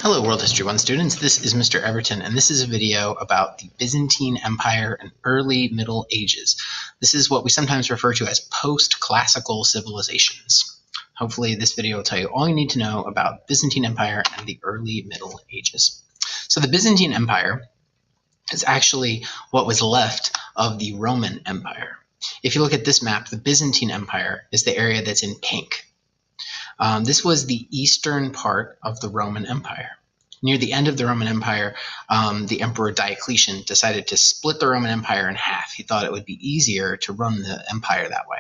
Hello World History 1 students, this is Mr. Everton and this is a video about the Byzantine Empire and early Middle Ages. This is what we sometimes refer to as post-classical civilizations. Hopefully this video will tell you all you need to know about Byzantine Empire and the early Middle Ages. So the Byzantine Empire is actually what was left of the Roman Empire. If you look at this map, the Byzantine Empire is the area that's in pink. This was the eastern part of the Roman Empire. Near the end of the Roman Empire, the Emperor Diocletian decided to split the Roman Empire in half. He thought it would be easier to run the empire that way.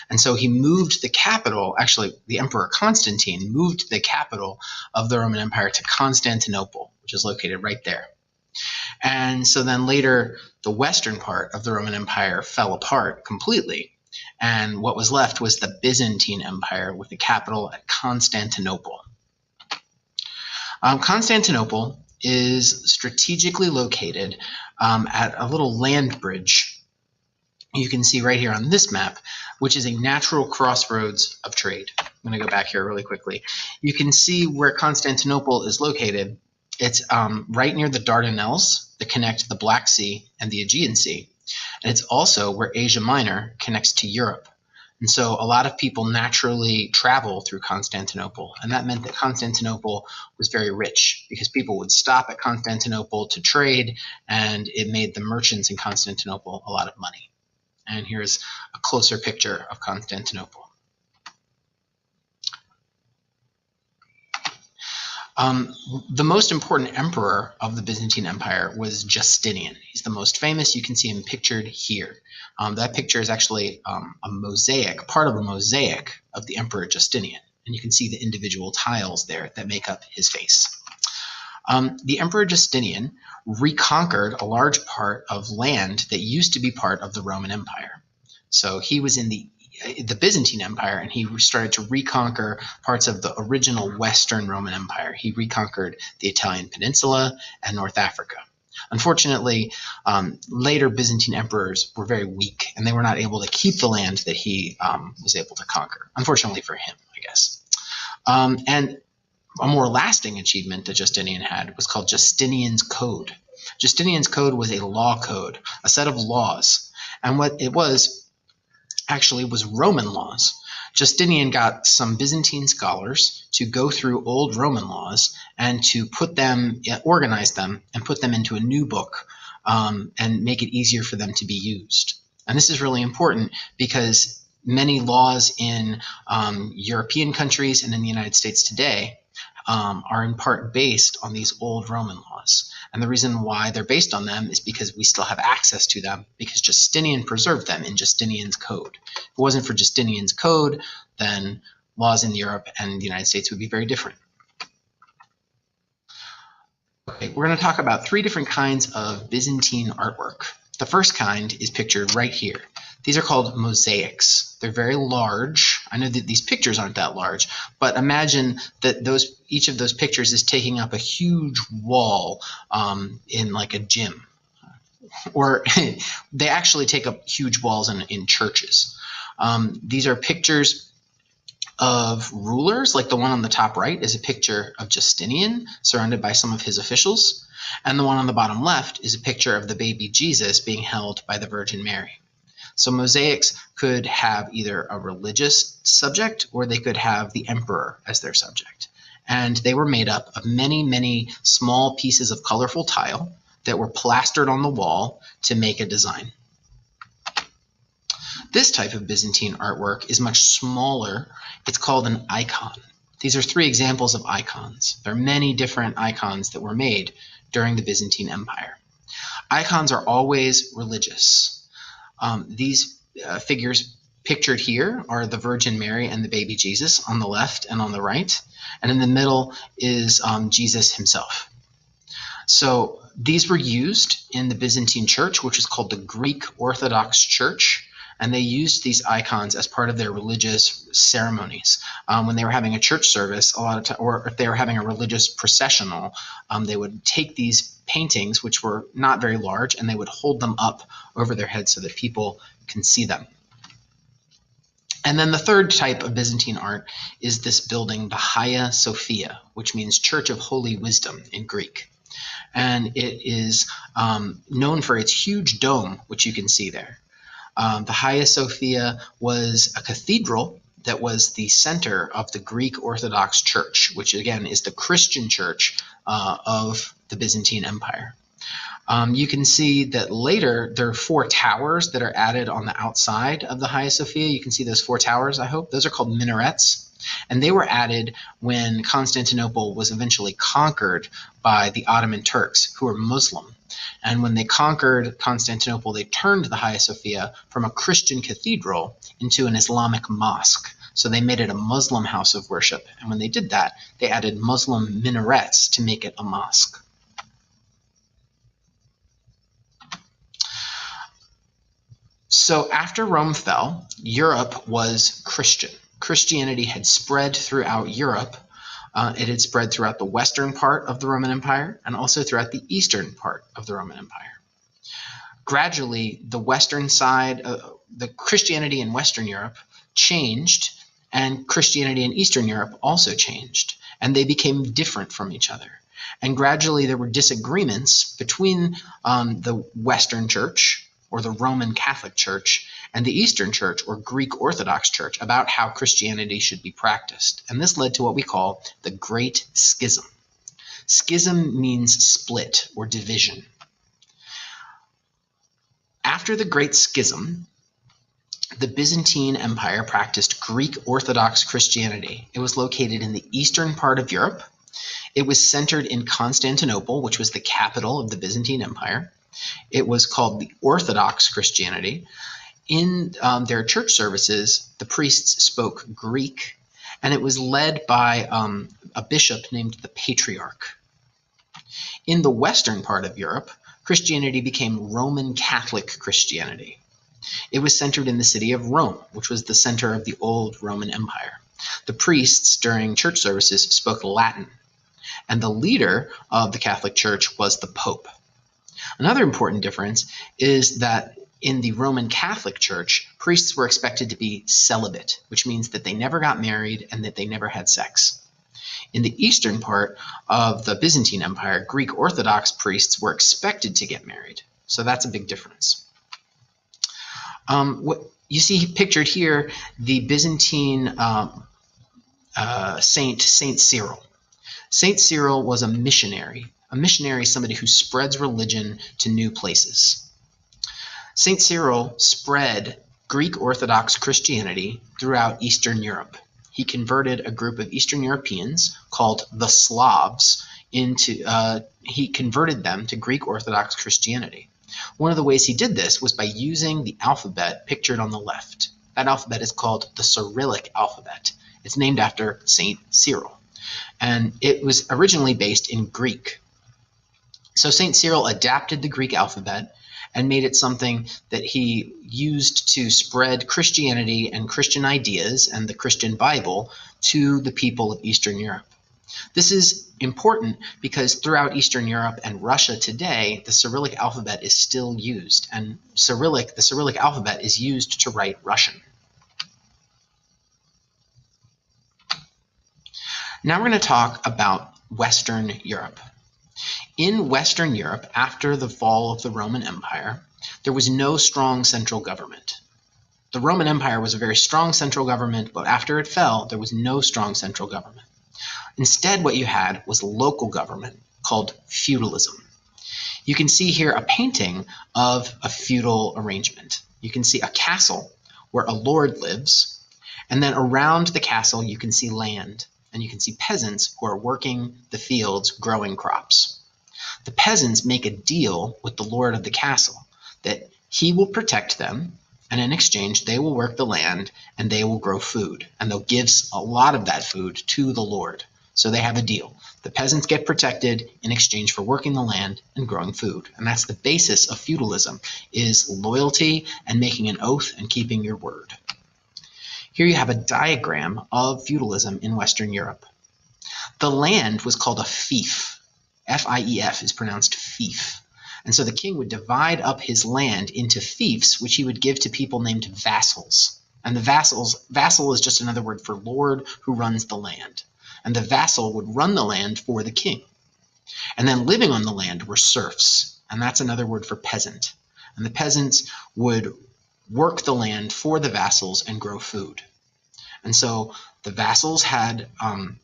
And so he moved the capital, actually the Emperor Constantine moved the capital of the Roman Empire to Constantinople, which is located right there. And so then later, the western part of the Roman Empire fell apart completely. And what was left was the Byzantine Empire with the capital at Constantinople. Constantinople is strategically located at a little land bridge you can see right here on this map, which is a natural crossroads of trade. I'm going to go back here really quickly. You can see where Constantinople is located. It's right near the Dardanelles that connect the Black Sea and the Aegean Sea. And it's also where Asia Minor connects to Europe. And so a lot of people naturally travel through Constantinople. And that meant that Constantinople was very rich because people would stop at Constantinople to trade, and it made the merchants in Constantinople a lot of money. And here's a closer picture of Constantinople. The most important emperor of the Byzantine Empire was Justinian. He's the most famous. You can see him pictured here. That picture is actually a mosaic, part of a mosaic of the Emperor Justinian. And you can see the individual tiles there that make up his face. The Emperor Justinian reconquered a large part of land that used to be part of the Roman Empire. So he was in the Byzantine Empire, and he started to reconquer parts of the original Western Roman Empire. He reconquered the Italian peninsula and North Africa. Unfortunately, later Byzantine emperors were very weak, and they were not able to keep the land that he was able to conquer. Unfortunately for him, I guess. And a more lasting achievement that Justinian had was called Justinian's Code. Justinian's Code was a law code, a set of laws. And what it was actually was Roman laws. Justinian got some Byzantine scholars to go through old Roman laws and to put them, organize them, and put them into a new book and make it easier for them to be used. And this is really important because many laws in European countries and in the United States today are in part based on these old Roman laws. And the reason why they're based on them is because we still have access to them because Justinian preserved them in Justinian's Code. If it wasn't for Justinian's Code, then laws in Europe and the United States would be very different. Okay, we're going to talk about three different kinds of Byzantine artwork. The first kind is pictured right here. These are called mosaics. They're very large. I know that these pictures aren't that large, but imagine that each of those pictures is taking up a huge wall in like a gym. Or they actually take up huge walls in churches. These are pictures of rulers, like the one on the top right is a picture of Justinian surrounded by some of his officials. And the one on the bottom left is a picture of the baby Jesus being held by the Virgin Mary. So mosaics could have either a religious subject or they could have the emperor as their subject. And they were made up of many, many small pieces of colorful tile that were plastered on the wall to make a design. This type of Byzantine artwork is much smaller. It's called an icon. These are three examples of icons. There are many different icons that were made during the Byzantine Empire. Icons are always religious. These figures pictured here are the Virgin Mary and the baby Jesus on the left and on the right. And in the middle is Jesus himself. So these were used in the Byzantine Church, which is called the Greek Orthodox Church. And they used these icons as part of their religious ceremonies. When they were having a church service, a lot of time, or if they were having a religious processional, they would take these paintings, which were not very large, and they would hold them up over their heads so that people can see them. And then the third type of Byzantine art is this building, the Hagia Sophia, which means Church of Holy Wisdom in Greek. And it is known for its huge dome, which you can see there. The Hagia Sophia was a cathedral that was the center of the Greek Orthodox Church, which again is the Christian church of the Byzantine Empire. You can see that later there are 4 towers that are added on the outside of the Hagia Sophia. You can see those 4 towers, I hope. Those are called minarets. And they were added when Constantinople was eventually conquered by the Ottoman Turks, who were Muslim. And when they conquered Constantinople, they turned the Hagia Sophia from a Christian cathedral into an Islamic mosque. So they made it a Muslim house of worship. And when they did that, they added Muslim minarets to make it a mosque. So after Rome fell, Europe was Christian. Christianity had spread throughout Europe. It had spread throughout the western part of the Roman Empire and also throughout the eastern part of the Roman Empire. Gradually, the western side, the Christianity in Western Europe changed, and Christianity in Eastern Europe also changed, and they became different from each other. And gradually there were disagreements between the Western Church, or the Roman Catholic Church, and the Eastern Church, or Greek Orthodox Church, about how Christianity should be practiced. And this led to what we call the Great Schism. Schism means split or division. After the Great Schism, the Byzantine Empire practiced Greek Orthodox Christianity. It was located in the eastern part of Europe. It was centered in Constantinople, which was the capital of the Byzantine Empire. It was called the Orthodox Christianity. In their church services, the priests spoke Greek, and it was led by a bishop named the Patriarch. In the western part of Europe, Christianity became Roman Catholic Christianity. It was centered in the city of Rome, which was the center of the old Roman Empire. The priests during church services spoke Latin, and the leader of the Catholic Church was the Pope. Another important difference is that in the Roman Catholic Church, priests were expected to be celibate, which means that they never got married and that they never had sex. In the eastern part of the Byzantine Empire, Greek Orthodox priests were expected to get married. So that's a big difference. What you see pictured here, the Byzantine Saint Cyril. Saint Cyril was a missionary. A missionary is somebody who spreads religion to new places. Saint Cyril spread Greek Orthodox Christianity throughout Eastern Europe. He converted a group of Eastern Europeans called the Slavs he converted them to Greek Orthodox Christianity. One of the ways he did this was by using the alphabet pictured on the left. That alphabet is called the Cyrillic alphabet. It's named after Saint Cyril, and it was originally based in Greek. So Saint Cyril adapted the Greek alphabet and made it something that he used to spread Christianity and Christian ideas and the Christian Bible to the people of Eastern Europe. This is important because throughout Eastern Europe and Russia today, the Cyrillic alphabet is still used, and the Cyrillic alphabet is used to write Russian. Now we're going to talk about Western Europe. In Western Europe, after the fall of the Roman Empire, there was no strong central government. The Roman Empire was a very strong central government, but after it fell, there was no strong central government. Instead, what you had was local government called feudalism. You can see here a painting of a feudal arrangement. You can see a castle where a lord lives, and then around the castle you can see land, and you can see peasants who are working the fields growing crops. The peasants make a deal with the lord of the castle that he will protect them, and in exchange they will work the land and they will grow food, and they'll give a lot of that food to the lord. So they have a deal. The peasants get protected in exchange for working the land and growing food. And that's the basis of feudalism, is loyalty and making an oath and keeping your word. Here you have a diagram of feudalism in Western Europe. The land was called a fief. F-I-E-F is pronounced fief. And so the king would divide up his land into fiefs, which he would give to people named vassals. And the vassal is just another word for lord who runs the land. And the vassal would run the land for the king. And then living on the land were serfs, and that's another word for peasant. And the peasants would work the land for the vassals and grow food. And so the vassals had an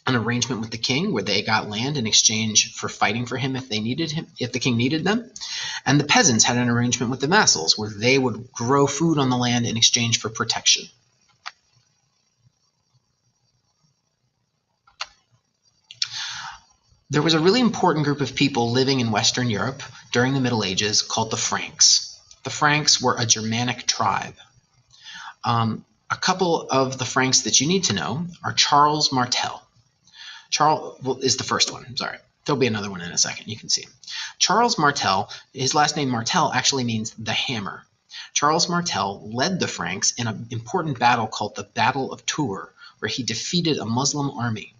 arrangement with the king where they got land in exchange for fighting for him if the king needed them. And the peasants had an arrangement with the vassals where they would grow food on the land in exchange for protection. There was a really important group of people living in Western Europe during the Middle Ages called the Franks. The Franks were a Germanic tribe. A couple of the Franks that you need to know are Charles Martel. Charles is the first one. Sorry. There'll be another one in a second. You can see him. Charles Martel, his last name Martel actually means the hammer. Charles Martel led the Franks in an important battle called the Battle of Tours, where he defeated a Muslim army.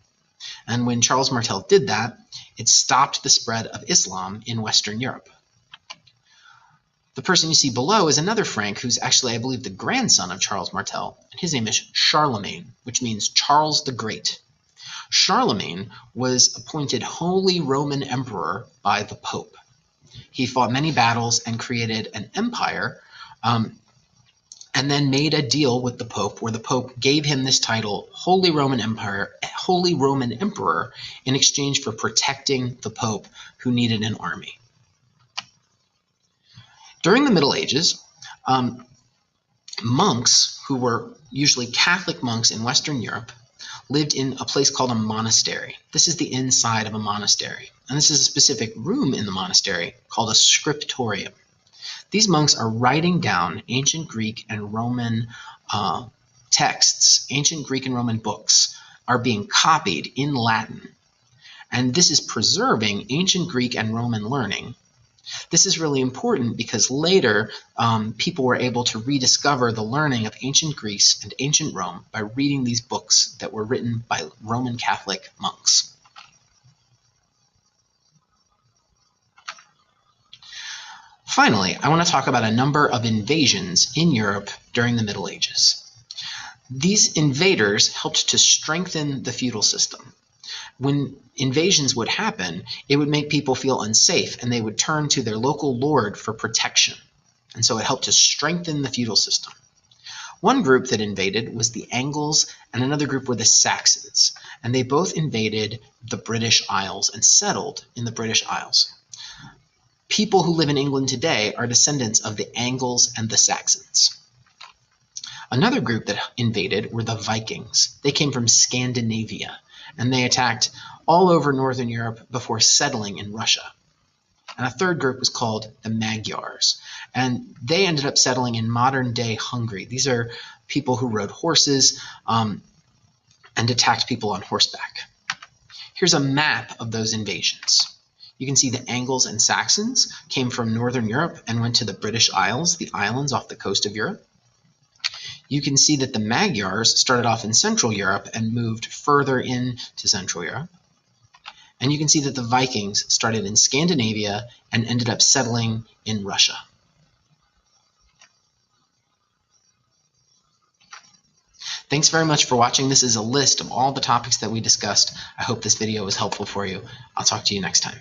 And when Charles Martel did that, it stopped the spread of Islam in Western Europe. The person you see below is another Frank who's actually, I believe, the grandson of Charles Martel, and his name is Charlemagne, which means Charles the Great. Charlemagne was appointed Holy Roman Emperor by the Pope. He fought many battles and created an empire, and then made a deal with the Pope where the Pope gave him this title, Holy Roman Emperor, in exchange for protecting the Pope who needed an army. During the Middle Ages, monks, who were usually Catholic monks in Western Europe, lived in a place called a monastery. This is the inside of a monastery, and this is a specific room in the monastery called a scriptorium. These monks are writing down ancient Greek and Roman texts. Ancient Greek and Roman books are being copied in Latin, and this is preserving ancient Greek and Roman learning. This is really important because later people were able to rediscover the learning of ancient Greece and ancient Rome by reading these books that were written by Roman Catholic monks. Finally, I want to talk about a number of invasions in Europe during the Middle Ages. These invaders helped to strengthen the feudal system. When invasions would happen, it would make people feel unsafe, and they would turn to their local lord for protection. And so it helped to strengthen the feudal system. One group that invaded was the Angles, and another group were the Saxons. And they both invaded the British Isles and settled in the British Isles. People who live in England today are descendants of the Angles and the Saxons. Another group that invaded were the Vikings. They came from Scandinavia, and they attacked all over Northern Europe before settling in Russia. And a third group was called the Magyars, and they ended up settling in modern-day Hungary. These are people who rode horses and attacked people on horseback. Here's a map of those invasions. You can see the Angles and Saxons came from Northern Europe and went to the British Isles, the islands off the coast of Europe. You can see that the Magyars started off in Central Europe and moved further into Central Europe. And you can see that the Vikings started in Scandinavia and ended up settling in Russia. Thanks very much for watching. This is a list of all the topics that we discussed. I hope this video was helpful for you. I'll talk to you next time.